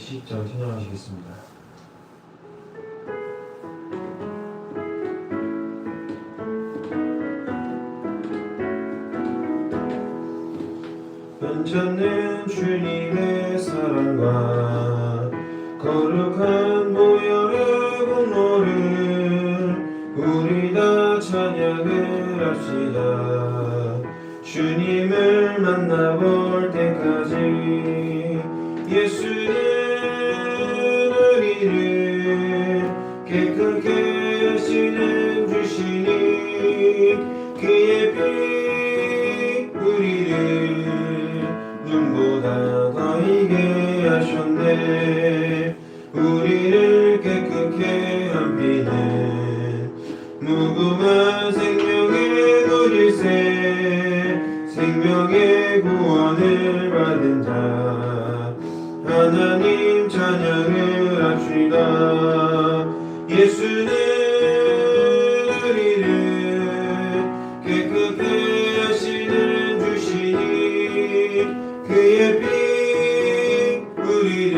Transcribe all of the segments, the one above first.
70장 찬양하시겠습니다. 괜찮는 주님의 사랑과 거룩한 보혈의 공로를 우리 다 찬양을 합시다. 주님을 만나볼 때까지 예수는 우리를 깨끗게 하시는 주시니 그의 피 우리를 눈보다 더 이게 하셨네. 우리를 깨끗게 한 피는 무궁한 생명의 물일새 생명의 구원을 받은 자 하나님 찬양을 합시다. 예수는 우리를 깨끗게 하시는 주시니 그의 피 우리를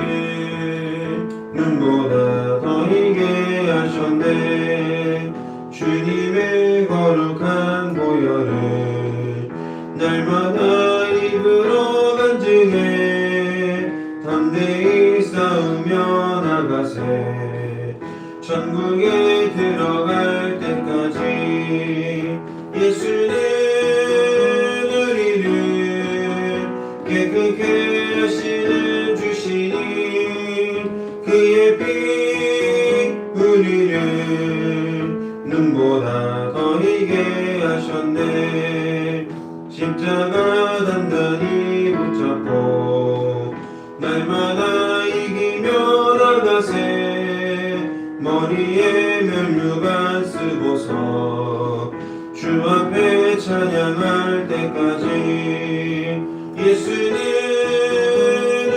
눈보다 더 이게 하셨네. 주님의 거룩한 보혈을 날마다 입으로 간증해 담대히 싸우며 나가세. 천국에 들어갈 때까지 예수는 우리를 깨끗게 하시는 주시니 그의 피 우리를 눈보다 더 이게 하셨네. 십자가 단단히 붙잡고 날마다 이기며 나가세. 머리에 면류관 쓰고서 주 앞에 찬양할 때까지 예수는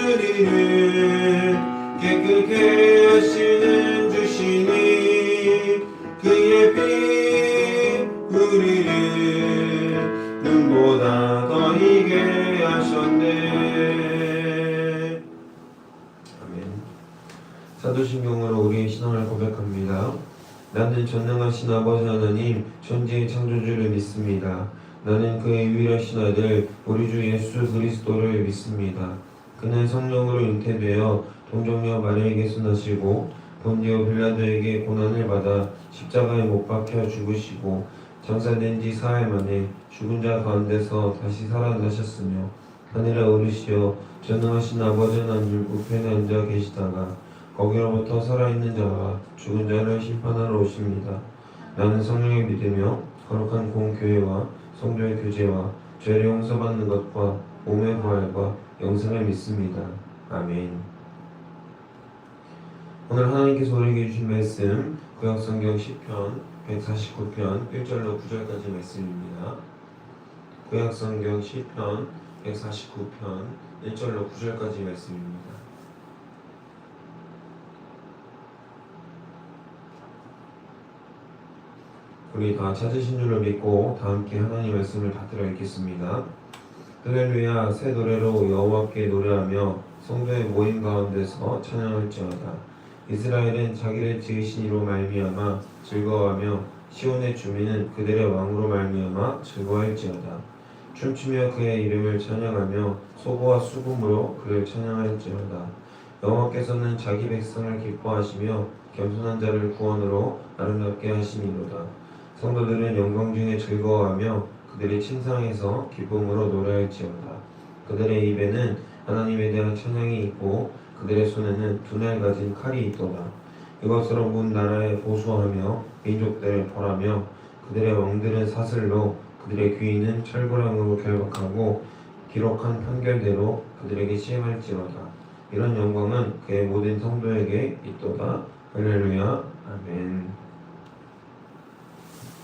우리를 깨끗게 하시는 주시니 그의 피 우리를 눈보다 더 이게 하셨네. 아멘. 사도신경으로 우리의 신앙을 고백합니다. 나는 전능하신 아버지 하나님 천지의 창조주를 믿습니다. 나는 그의 유일하신 아들 우리 주 예수 그리스도를 믿습니다. 그는 성령으로 잉태되어 동정녀 마리아에게서 나시고 본디오 빌라도에게 고난을 받아 십자가에 못 박혀 죽으시고 장사된 지 사흘 만에 죽은 자 가운데서 다시 살아나셨으며 하늘에 오르시어 전능하신 아버지 하나님 우편에 앉아 계시다가 거기로부터 살아있는 자와 죽은 자를 심판하러 오십니다. 나는 성령을 믿으며 거룩한 공교회와 성도의 교제와 죄를 용서받는 것과 몸의 부활과 영생을 믿습니다. 아멘. 오늘 하나님께서 우리에게 주신 말씀 구약성경 10편 149편 1절로 9절까지 말씀입니다. 구약성경 10편 149편 1절로 9절까지 말씀입니다. 우리 다 찾으신 줄로 믿고 다 함께 하나님 말씀을 받들어 읽겠습니다. 할렐루야. 새 노래로 여호와께 노래하며 성도의 모임 가운데서 찬양할지어다. 이스라엘은 자기를 지으신 이로 말미암아 즐거워하며 시온의 주민은 그들의 왕으로 말미암아 즐거워할지어다. 춤추며 그의 이름을 찬양하며 소고와 수금으로 그를 찬양할지어다. 여호와께서는 자기 백성을 기뻐하시며 겸손한 자를 구원으로 아름답게 하시니로다. 성도들은 영광 중에 즐거워하며 그들의 침상에서 기쁨으로 노래할지어다. 그들의 입에는 하나님에 대한 찬양이 있고 그들의 손에는 두 날 가진 칼이 있도다. 이것으로 문 나라에 보수하며 민족들을 벌하며 그들의 왕들은 사슬로 그들의 귀인은 철고랑으로 결박하고 기록한 판결대로 그들에게 시행할지어다. 이런 영광은 그의 모든 성도에게 있도다. 할렐루야. 아멘.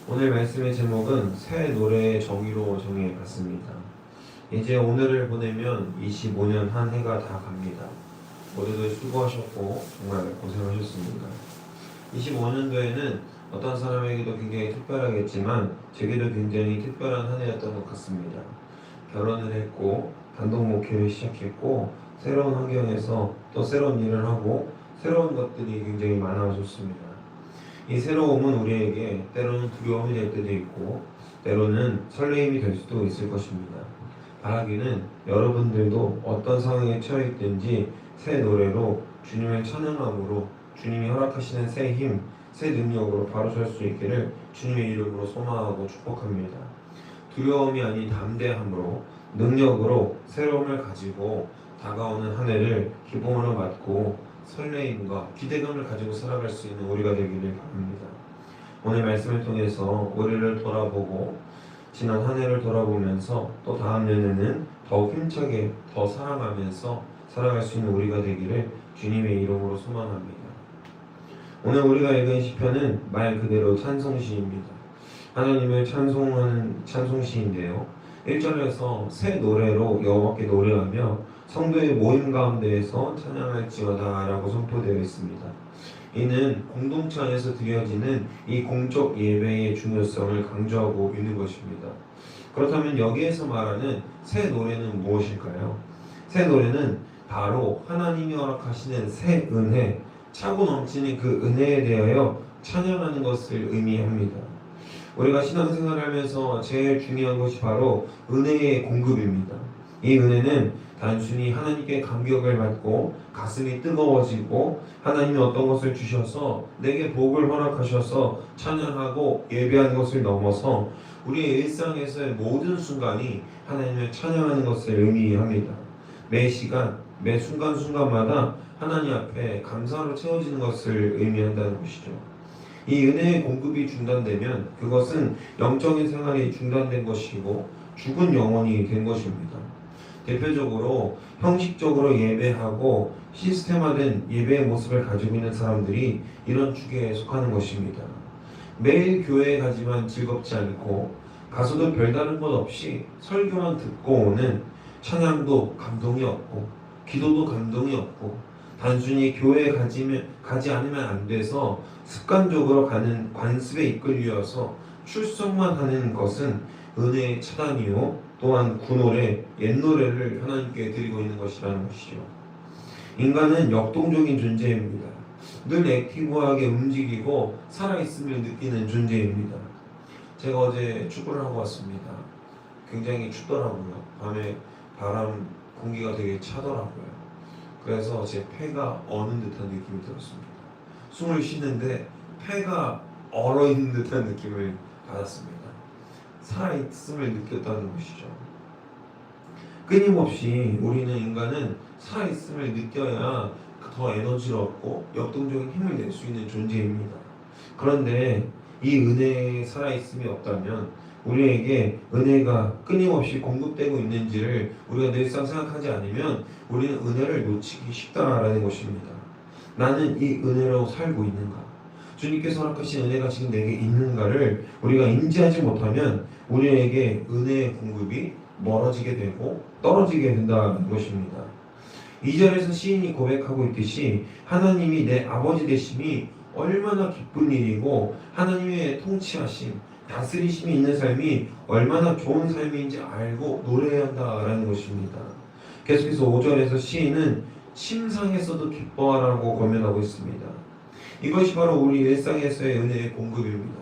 오늘 말씀의 제목은 새 노래의 정의로 정해봤습니다. 이제 오늘을 보내면 25년 한 해가 다 갑니다. 모두들 수고하셨고 정말 고생하셨습니다. 25년도에는 어떤 사람에게도 굉장히 특별하겠지만 제게도 굉장히 특별한 한 해였던 것 같습니다. 결혼을 했고 단독 목회를 시작했고 새로운 환경에서 또 새로운 일을 하고 새로운 것들이 굉장히 많아졌습니다. 이 새로움은 우리에게 때로는 두려움이 될 때도 있고 때로는 설레임이 될 수도 있을 것입니다. 바라기는 여러분들도 어떤 상황에 처해 있든지 새 노래로 주님을 찬양함으로 주님이 허락하시는 새 힘, 새 능력으로 바로 설 수 있기를 주님의 이름으로 소망하고 축복합니다. 두려움이 아닌 담대함으로 능력으로 새로움을 가지고 다가오는 한 해를 기쁨으로 맞고 설레임과 기대감을 가지고 살아갈 수 있는 우리가 되기를 바랍니다. 오늘 말씀을 통해서 우리를 돌아보고 지난 한 해를 돌아보면서 또 다음 년에는 더욱 힘차게 더 사랑하면서 살아갈 수 있는 우리가 되기를 주님의 이름으로 소망합니다. 오늘 우리가 읽은 시편은 말 그대로 찬송시입니다. 하나님을 찬송하는 찬송시인데요. 1절에서 새 노래로 여호와께 노래하며 성도의 모임 가운데에서 찬양할지어다 라고 선포되어 있습니다. 이는 공동체 안에서 드려지는 이 공적 예배의 중요성을 강조하고 있는 것입니다. 그렇다면 여기에서 말하는 새 노래는 무엇일까요? 새 노래는 바로 하나님이 허락하시는 새 은혜, 차고 넘치는 그 은혜에 대하여 찬양하는 것을 의미합니다. 우리가 신앙생활을 하면서 제일 중요한 것이 바로 은혜의 공급입니다. 이 은혜는 단순히 하나님께 감격을 받고 가슴이 뜨거워지고 하나님이 어떤 것을 주셔서 내게 복을 허락하셔서 찬양하고 예배하는 것을 넘어서 우리의 일상에서의 모든 순간이 하나님을 찬양하는 것을 의미합니다. 매 시간, 매 순간순간마다 하나님 앞에 감사로 채워지는 것을 의미한다는 것이죠. 이 은혜의 공급이 중단되면 그것은 영적인 생활이 중단된 것이고 죽은 영혼이 된 것입니다. 대표적으로 형식적으로 예배하고 시스템화된 예배의 모습을 가지고 있는 사람들이 이런 축에 속하는 것입니다. 매일 교회에 가지만 즐겁지 않고 가서도 별다른 것 없이 설교만 듣고 오는 찬양도 감동이 없고 기도도 감동이 없고 단순히 교회에 가지 않으면 안 돼서 습관적으로 가는 관습에 이끌려서 출석만 하는 것은 은혜의 차단이요 또한 구노래, 옛노래를 하나님께 드리고 있는 것이라는 것이죠. 인간은 역동적인 존재입니다. 늘 액티브하게 움직이고 살아있음을 느끼는 존재입니다. 제가 어제 축구를 하고 왔습니다. 굉장히 춥더라고요. 밤에 바람, 공기가 되게 차더라고요. 그래서 제 폐가 어는 듯한 느낌이 들었습니다. 숨을 쉬는데 폐가 얼어있는 듯한 느낌을 받았습니다. 살아있음을 느꼈다는 것이죠. 끊임없이 우리는 인간은 살아있음을 느껴야 더 에너지롭고 역동적인 힘을 낼 수 있는 존재입니다. 그런데 이 은혜의 살아있음이 없다면 우리에게 은혜가 끊임없이 공급되고 있는지를 우리가 늘상 생각하지 않으면 우리는 은혜를 놓치기 쉽다라는 것입니다. 나는 이 은혜로 살고 있는가? 주님께서 허락하신 은혜가 지금 내게 있는가를 우리가 인지하지 못하면 우리에게 은혜의 공급이 멀어지게 되고 떨어지게 된다는 것입니다. 2절에서 시인이 고백하고 있듯이 하나님이 내 아버지 되심이 얼마나 기쁜 일이고 하나님의 통치하심, 다스리심이 있는 삶이 얼마나 좋은 삶인지 알고 노래해야 한다라는 것입니다. 계속해서 5절에서 시인은 침상에서도 기뻐하라고 권면하고 있습니다. 이것이 바로 우리 일상에서의 은혜의 공급입니다.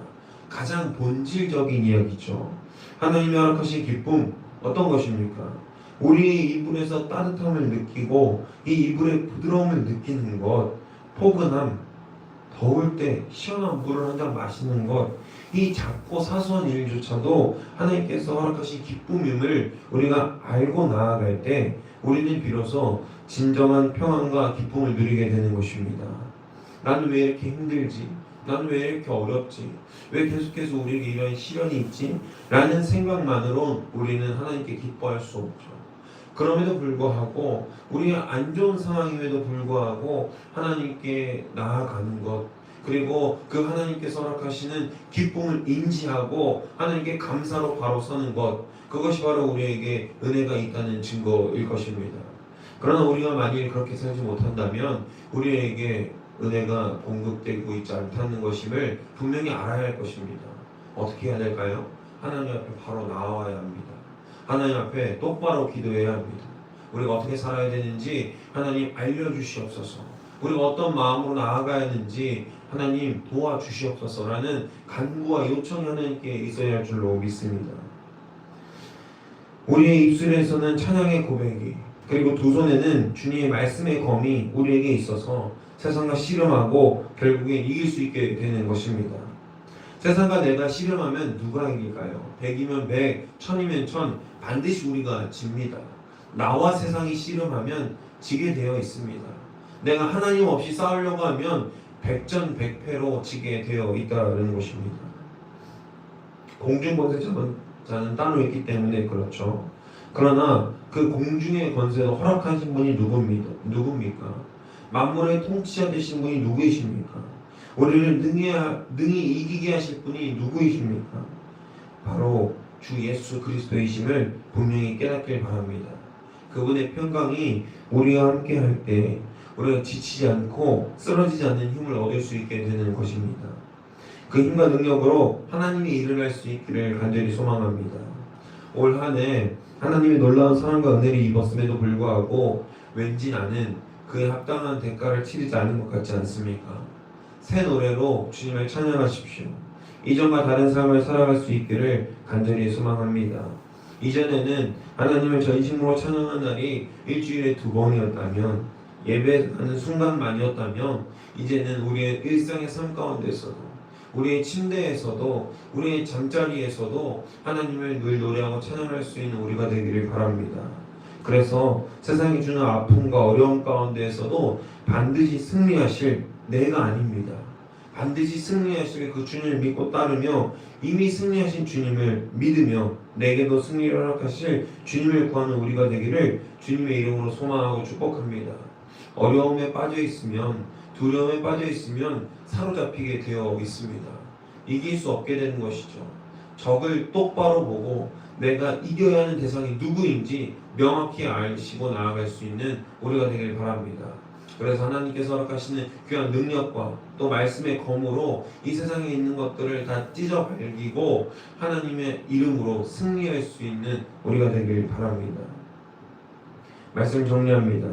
가장 본질적인 이야기죠. 하나님이 허락하신 기쁨 어떤 것입니까? 우리의 이불에서 따뜻함을 느끼고 이 이불의 부드러움을 느끼는 것, 포근함, 더울 때 시원한 물을 한 잔 마시는 것, 이 작고 사소한 일조차도 하나님께서 허락하신 기쁨임을 우리가 알고 나아갈 때 우리는 비로소 진정한 평안과 기쁨을 누리게 되는 것입니다. 나는 왜 이렇게 힘들지? 나는 왜 이렇게 어렵지? 왜 계속해서 우리에게 이런 시련이 있지? 라는 생각만으로 우리는 하나님께 기뻐할 수 없죠. 그럼에도 불구하고 우리가 안 좋은 상황임에도 불구하고 하나님께 나아가는 것, 그리고 그 하나님께서 허락하시는 기쁨을 인지하고 하나님께 감사로 바로 서는 것, 그것이 바로 우리에게 은혜가 있다는 증거일 것입니다. 그러나 우리가 만일 그렇게 살지 못한다면 우리에게 은혜가 공급되고 있지 않다는 것임을 분명히 알아야 할 것입니다. 어떻게 해야 될까요? 하나님 앞에 바로 나와야 합니다. 하나님 앞에 똑바로 기도해야 합니다. 우리가 어떻게 살아야 되는지 하나님 알려주시옵소서. 우리가 어떤 마음으로 나아가야 하는지 하나님 도와주시옵소서라는 간구와 요청이 하나님께 있어야 할 줄로 믿습니다. 우리의 입술에서는 찬양의 고백이, 그리고 두 손에는 주님의 말씀의 검이 우리에게 있어서 세상과 씨름하고 결국엔 이길 수 있게 되는 것입니다. 세상과 내가 씨름하면 누가 이길까요? 100이면 100, 1000이면 1000, 반드시 우리가 집니다. 나와 세상이 씨름하면 지게 되어 있습니다. 내가 하나님 없이 싸우려고 하면 백전백패로 지게 되어 있다는 것입니다. 공중 권세자는 따로 있기 때문에 그렇죠. 그러나 그 공중의 권세도 허락하신 분이 누굽니까? 만물의 통치자 되신 분이 누구이십니까? 우리를 능히 이기게 하실 분이 누구이십니까? 바로 주 예수 그리스도이심을 분명히 깨닫길 바랍니다. 그분의 평강이 우리와 함께 할 때 우리가 지치지 않고 쓰러지지 않는 힘을 얻을 수 있게 되는 것입니다. 그 힘과 능력으로 하나님이 일을 할 수 있기를 간절히 소망합니다. 올 한 해 하나님의 놀라운 사랑과 은혜를 입었음에도 불구하고 왠지 나는 그에 합당한 대가를 치르지 않은 것 같지 않습니까? 새 노래로 주님을 찬양하십시오. 이전과 다른 삶을 살아갈 수 있기를 간절히 소망합니다. 이전에는 하나님을 전심으로 찬양한 날이 일주일에 2번이었다면, 예배하는 순간만이었다면, 이제는 우리의 일상의 삶 가운데서도, 우리의 침대에서도, 우리의 잠자리에서도 하나님을 늘 노래하고 찬양할 수 있는 우리가 되기를 바랍니다. 그래서 세상이 주는 아픔과 어려움 가운데에서도 반드시 승리하실 내가 아닙니다. 반드시 승리하실 그 주님을 믿고 따르며 이미 승리하신 주님을 믿으며 내게도 승리를 허락하실 주님을 구하는 우리가 되기를 주님의 이름으로 소망하고 축복합니다. 어려움에 빠져 있으면, 두려움에 빠져 있으면 사로잡히게 되어 있습니다. 이길 수 없게 되는 것이죠. 적을 똑바로 보고 내가 이겨야 하는 대상이 누구인지 명확히 알시고 나아갈 수 있는 우리가 되길 바랍니다. 그래서 하나님께서 허락하시는 귀한 능력과 또 말씀의 검으로 이 세상에 있는 것들을 다 찢어 발기고 하나님의 이름으로 승리할 수 있는 우리가 되길 바랍니다. 말씀 정리합니다.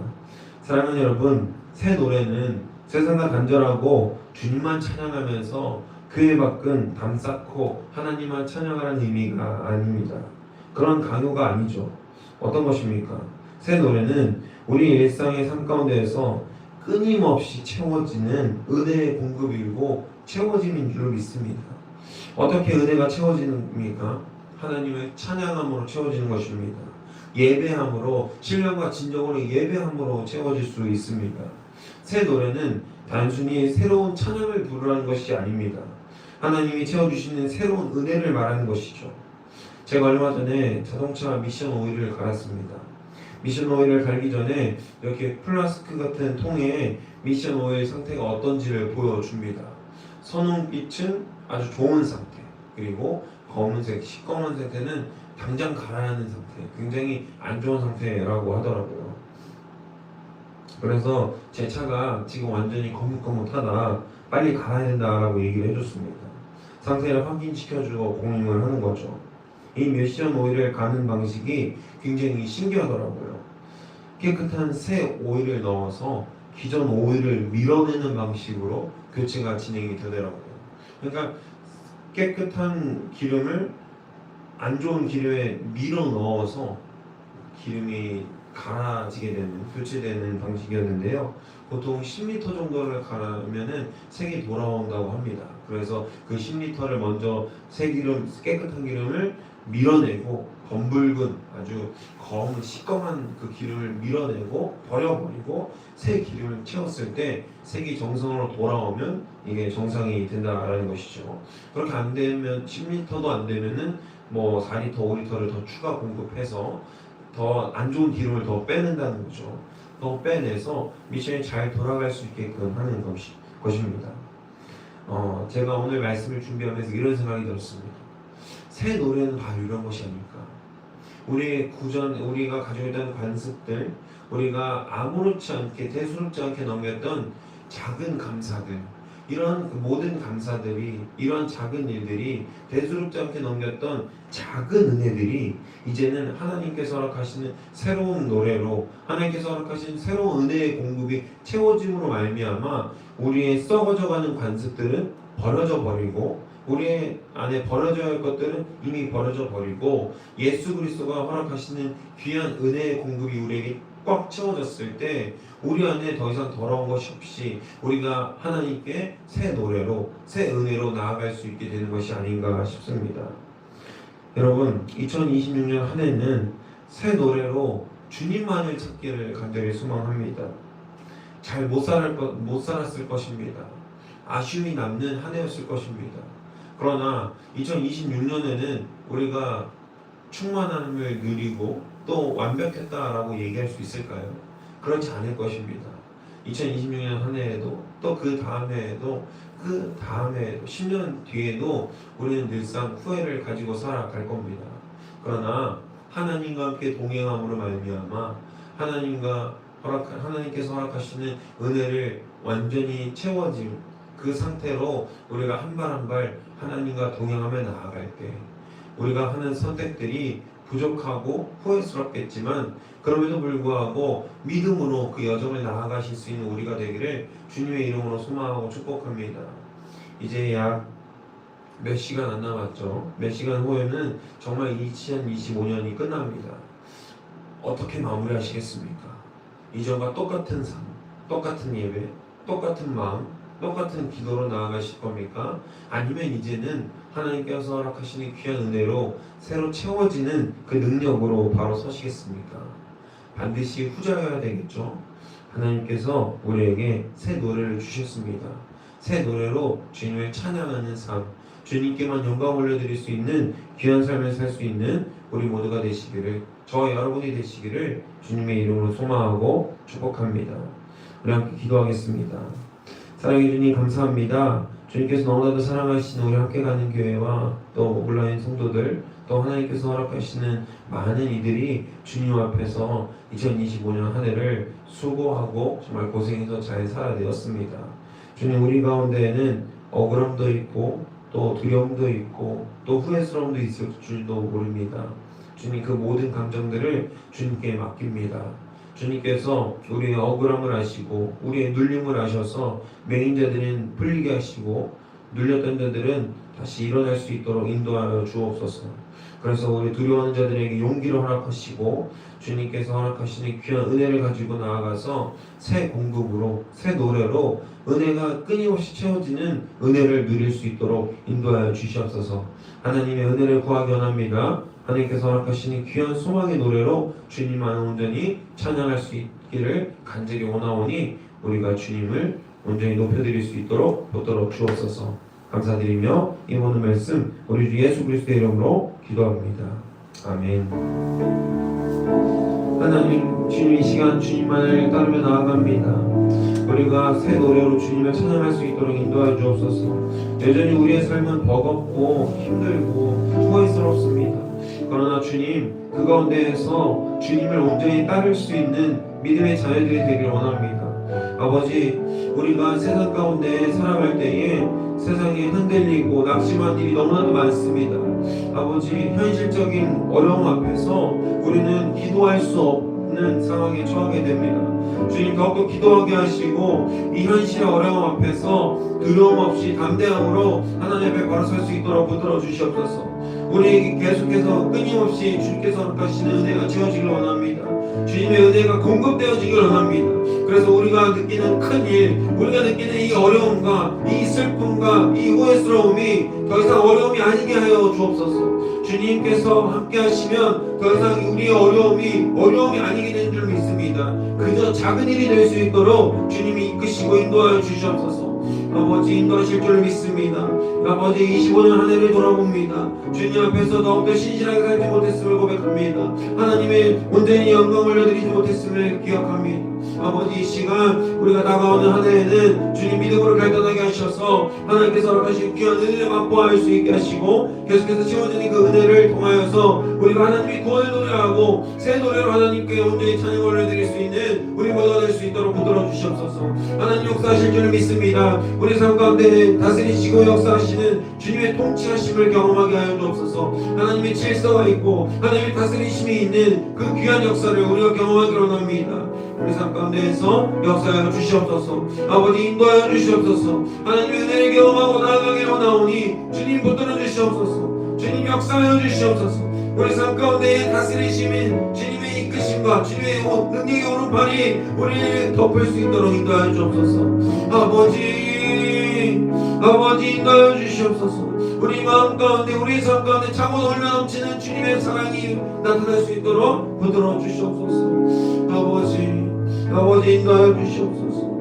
사랑하는 여러분, 새 노래는 세상과 단절하고 주님만 찬양하면서 교회 밖은 담 쌓고 하나님만 찬양하라는 의미가 아닙니다. 그런 강요가 아니죠. 어떤 것입니까? 새 노래는 우리 일상의 삶 가운데에서 끊임없이 채워지는 은혜의 공급이고 채워짐인 줄 믿습니다. 어떻게 은혜가 채워지는입니까? 하나님을 찬양함으로 채워지는 것입니다. 예배함으로, 신령과 진정으로 예배함으로 채워질 수 있습니다. 새 노래는 단순히 새로운 찬양을 부르라는 것이 아닙니다. 하나님이 채워주시는 새로운 은혜를 말하는 것이죠. 제가 얼마 전에 자동차 미션 오일을 갈았습니다. 미션 오일을 갈기 전에 이렇게 플라스크 같은 통에 미션 오일 상태가 어떤지를 보여줍니다. 선홍빛은 아주 좋은 상태, 그리고 검은색, 시꺼먼 상태는 당장 갈아야 하는 상태, 굉장히 안 좋은 상태라고 하더라고요. 그래서 제 차가 지금 완전히 거뭇거뭇하다, 빨리 갈아야 된다라고 얘기를 해줬습니다. 상태를 확인시켜주고 공유를 하는 거죠. 이 미션 오일을 가는 방식이 굉장히 신기하더라고요. 깨끗한 새 오일을 넣어서 기존 오일을 밀어내는 방식으로 교체가 진행이 되더라고요. 그러니까 깨끗한 기름을 안 좋은 기름에 밀어 넣어서 기름이 갈아지게 되는, 교체되는 방식이었는데요. 보통 10리터 정도를 갈으면은 색이 돌아온다고 합니다. 그래서 그 10리터를 먼저 깨끗한 기름을 밀어내고, 검붉은 아주 검은 시꺼먼 그 기름을 밀어내고 버려버리고 새 기름을 채웠을 때 색이 정상으로 돌아오면 이게 정상이 된다라는 것이죠. 그렇게 안 되면 10리터도 안 되면은 뭐 4리터, 5리터를 더 추가 공급해서 더 안 좋은 기름을 더 빼낸다는 거죠. 더 빼내서 미션이 잘 돌아갈 수 있게끔 하는 것입니다. 제가 오늘 말씀을 준비하면서 이런 생각이 들었습니다. 새 노래는 바로 이런 것이 아닐까. 우리가 가지고 있던 관습들, 우리가 아무렇지 않게 대수롭지 않게 넘겼던 작은 감사들, 이런 그 모든 감사들이, 이런 작은 일들이, 대수롭지 않게 넘겼던 작은 은혜들이 이제는 하나님께서 허락하시는 새로운 노래로, 하나님께서 허락하신 새로운 은혜의 공급이 채워짐으로 말미암아 우리의 썩어져가는 관습들은 버려져 버리고, 우리 안에 버려져야 할 것들은 이미 버려져 버리고, 예수 그리스도가 허락하시는 귀한 은혜의 공급이 우리에게 꽉 채워졌을 때 우리 안에 더 이상 더러운 것이 없이 우리가 하나님께 새 노래로, 새 은혜로 나아갈 수 있게 되는 것이 아닌가 싶습니다. 여러분, 2026년 한 해는 새 노래로 주님만을 찾기를 간절히 소망합니다. 잘 못 살았을 것입니다. 아쉬움이 남는 한 해였을 것입니다. 그러나 2026년에는 우리가 충만함을 누리고 또 완벽했다라고 얘기할 수 있을까요? 그렇지 않을 것입니다. 2026년 한 해에도, 또 그 다음 해에도, 그 다음 해에도, 10년 뒤에도 우리는 늘상 후회를 가지고 살아갈 겁니다. 그러나 하나님과 함께 동행함으로 말미암아 하나님께서 허락하시는 은혜를 완전히 채워진 그 상태로 우리가 한 발 한 발 하나님과 동행하며 나아갈 때 우리가 하는 선택들이 부족하고 후회스럽겠지만 그럼에도 불구하고 믿음으로 그 여정을 나아가실 수 있는 우리가 되기를 주님의 이름으로 소망하고 축복합니다. 이제 약 몇 시간 안 남았죠. 몇 시간 후에는 정말 2025년이 끝납니다. 어떻게 마무리하시겠습니까? 이전과 똑같은 삶, 똑같은 예배, 똑같은 마음, 똑같은 기도로 나아가실 겁니까? 아니면 이제는 하나님께서 허락하시는 귀한 은혜로 새로 채워지는 그 능력으로 바로 서시겠습니까? 반드시 후자여야 되겠죠. 하나님께서 우리에게 새 노래를 주셨습니다. 새 노래로 주님을 찬양하는 삶, 주님께만 영광 올려드릴 수 있는 귀한 삶을 살 수 있는 우리 모두가 되시기를, 저와 여러분이 되시기를 주님의 이름으로 소망하고 축복합니다. 우리 함께 기도하겠습니다. 사랑해 주님 감사합니다. 주님께서 너무나도 사랑하시는 우리 함께 가는 교회와 또 온라인 성도들, 또 하나님께서 허락하시는 많은 이들이 주님 앞에서 2025년 한 해를 수고하고 정말 고생해서 잘 살아내었습니다. 주님, 우리 가운데에는 억울함도 있고 또 두려움도 있고 또 후회스러움도 있을 줄도 모릅니다. 주님, 그 모든 감정들을 주님께 맡깁니다. 주님께서 우리의 억울함을 아시고 우리의 눌림을 아셔서 매인 자들은 풀리게 하시고 눌렸던 자들은 다시 일어날 수 있도록 인도하여 주옵소서. 그래서 우리 두려워하는 자들에게 용기를 허락하시고 주님께서 허락하시는 귀한 은혜를 가지고 나아가서 새 공급으로, 새 노래로 은혜가 끊임없이 채워지는 은혜를 누릴 수 있도록 인도하여 주시옵소서. 하나님의 은혜를 구하기 원합니다. 하나님께서 허락하시는 귀한 소망의 노래로 주님만 온전히 찬양할 수 있기를 간절히 원하오니 우리가 주님을 온전히 높여드릴 수 있도록 붙들어 주옵소서. 감사드리며 이 모든 말씀 우리 주 예수 그리스도의 이름으로 기도합니다. 아멘. 하나님, 주님 이 시간 주님만을 따르며 나아갑니다. 우리가 새 노래로 주님을 찬양할 수 있도록 인도하여 주옵소서. 여전히 우리의 삶은 버겁고 힘들고 후회스럽습니다. 그러나 주님, 그 가운데에서 주님을 온전히 따를 수 있는 믿음의 자녀들이 되길 원합니다. 아버지, 우리가 세상 가운데 살아갈 때에 세상에 흔들리고 낙심한 일이 너무나도 많습니다. 아버지, 현실적인 어려움 앞에서 우리는 기도할 수 없는 상황에 처하게 됩니다. 주님, 더욱더 기도하게 하시고 이 현실의 어려움 앞에서 두려움 없이 담대함으로 하나님 앞에 바로 설 수 있도록 붙들어 주시옵소서. 우리에게 계속해서 끊임없이 주님께서 허락하시는 은혜가 채워지길 원합니다. 주님의 은혜가 공급되어지길 원합니다. 그래서 우리가 느끼는 큰 일, 우리가 느끼는 이 어려움과 이 슬픔과 이 후회스러움이 더 이상 어려움이 아니게 하여 주옵소서. 주님께서 함께 하시면 더 이상 우리의 어려움이 아니게 되는 줄 믿습니다. 그저 작은 일이 될 수 있도록 주님이 이끄시고 인도하여 주시옵소서. 아버지, 인도하실 줄 믿습니다. 아버지, 25년 한 해를 돌아봅니다. 주님 앞에서 더욱더 신실하게 살지 못했음을 고백합니다. 하나님의 온전히 영광을 올려드리지 못했음을 기억합니다. 아버지 이 시간 우리가 다가오는 한 해에는 주님 믿음으로 결단하게 하셔서 하나님께서 허락하신 귀한 은혜를 맛보아할 수 있게 하시고 계속해서 채워지는 그 은혜를 통하여서 우리가 하나님의 구원을 노래하고 새 노래로 하나님께 온전히 찬양을 올려드릴 수 있는 우리 모두가 될 수 있도록 붙들어 주시옵소서. 하나님 역사하실 줄 믿습니다. 우리 삶 가운데 다스리시고 역사하시는 주님의 통치하심을 경험하게 하여 주옵소서. 하나님의 질서가 있고 하나님의 다스리심이 있는 그 귀한 역사를 우리가 경험하기로 합니다. 우리 삶 가운데에서 역사하여 주시옵소서. 아버지 인도하여 주시옵소서. 하나님의 은혜를 경험하고 나아가기로 나오니 주님 붙들어 주시옵소서. 주님 역사하여 주시옵소서. 우리 삶 가운데 다스리심인 주님의 이끄심과 주님의 능력의 오른팔이 우리를 덮을 수 있도록 인도하여 주옵소서. 아버지 인도하여 주시옵소서. 우리 마음 가운데 우리 삶 가운데 차고 흘러 넘치는 주님의 사랑이 나타날 수 있도록 붙들어 주시옵소서. 아버지 인도하여 주시옵소서.